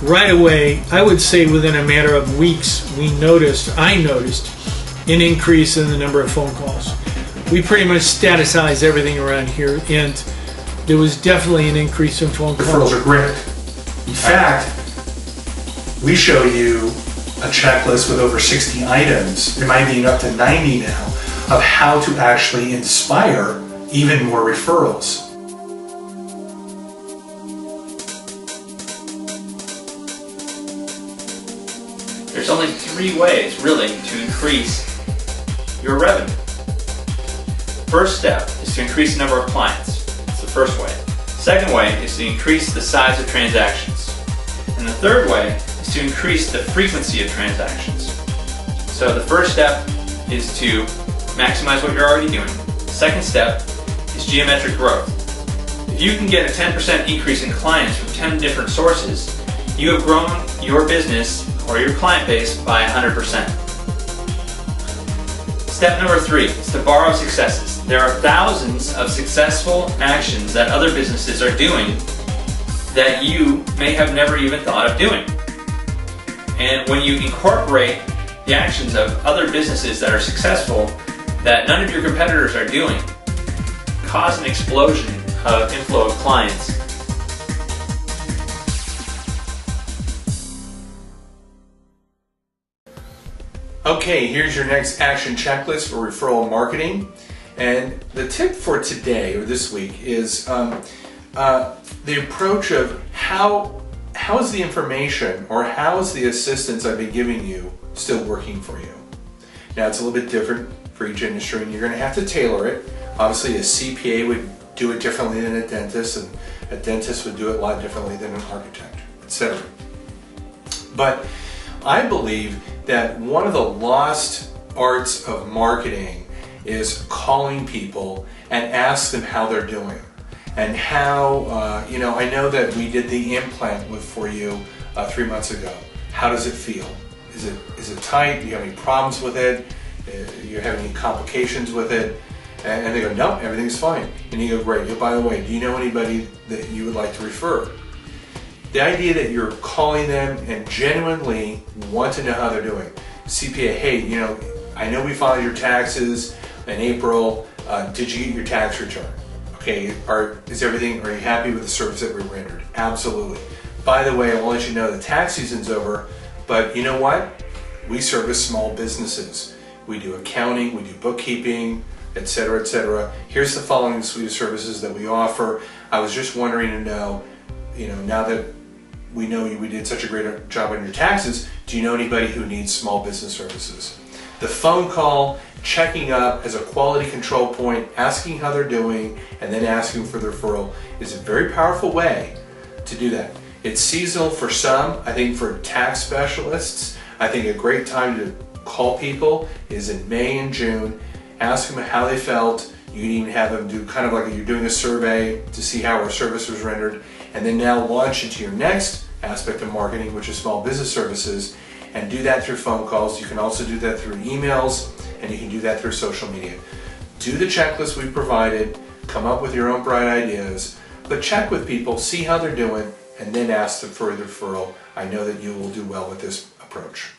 right away, I would say within a matter of weeks, I noticed an increase in the number of phone calls. We pretty much staticize everything around here, and there was definitely an increase in phone calls. Referrals are great. In fact, we show you a checklist with over 60 items, there might be up to 90 now, of how to actually inspire even more referrals. There's only 3 ways, really, to increase your revenue. First step is to increase the number of clients. That's the first way. Second way is to increase the size of transactions. And the third way is to increase the frequency of transactions. So the first step is to maximize what you're already doing. The second step is geometric growth. If you can get a 10% increase in clients from 10 different sources, you have grown your business or your client base by 100%. Step number 3 is to borrow successes. There are thousands of successful actions that other businesses are doing that you may have never even thought of doing. And when you incorporate the actions of other businesses that are successful that none of your competitors are doing, cause an explosion of inflow of clients. Okay, here's your next action checklist for referral marketing. And the tip for today, or this week, is the approach of how's the information or how's the assistance I've been giving you still working for you. Now, it's a little bit different for each industry, and you're going to have to tailor it. Obviously, a CPA would do it differently than a dentist, and a dentist would do it a lot differently than an architect, etc. But I believe that one of the lost arts of marketing is calling people and ask them how they're doing. And how, I know that we did the implant for you 3 months ago. How does it feel? Is it tight? Do you have any problems with it? Do you have any complications with it? And they go, no, everything's fine. And you go, great. By the way, do you know anybody that you would like to refer? The idea that you're calling them and genuinely want to know how they're doing. CPA, hey, I know we filed your taxes in April. Did you get your tax return? Okay, are you happy with the service that we rendered? Absolutely. By the way, I will let you know the tax season's over, but you know what? We service small businesses. We do accounting, we do bookkeeping, etc., etc. Here's the following suite of services that we offer. I was just wondering to know, now that we know we did such a great job on your taxes, do you know anybody who needs small business services? The phone call, checking up as a quality control point, asking how they're doing, and then asking for the referral is a very powerful way to do that. It's seasonal for some. I think for tax specialists, I think a great time to call people is in May and June. Ask them how they felt. You can even have them do kind of like you're doing a survey to see how our service was rendered, and then now launch into your next aspect of marketing, which is small business services, and do that through phone calls. You can also do that through emails, and you can do that through social media. Do the checklist we've provided, come up with your own bright ideas, but check with people, see how they're doing, and then ask them for a referral. I know that you will do well with this approach.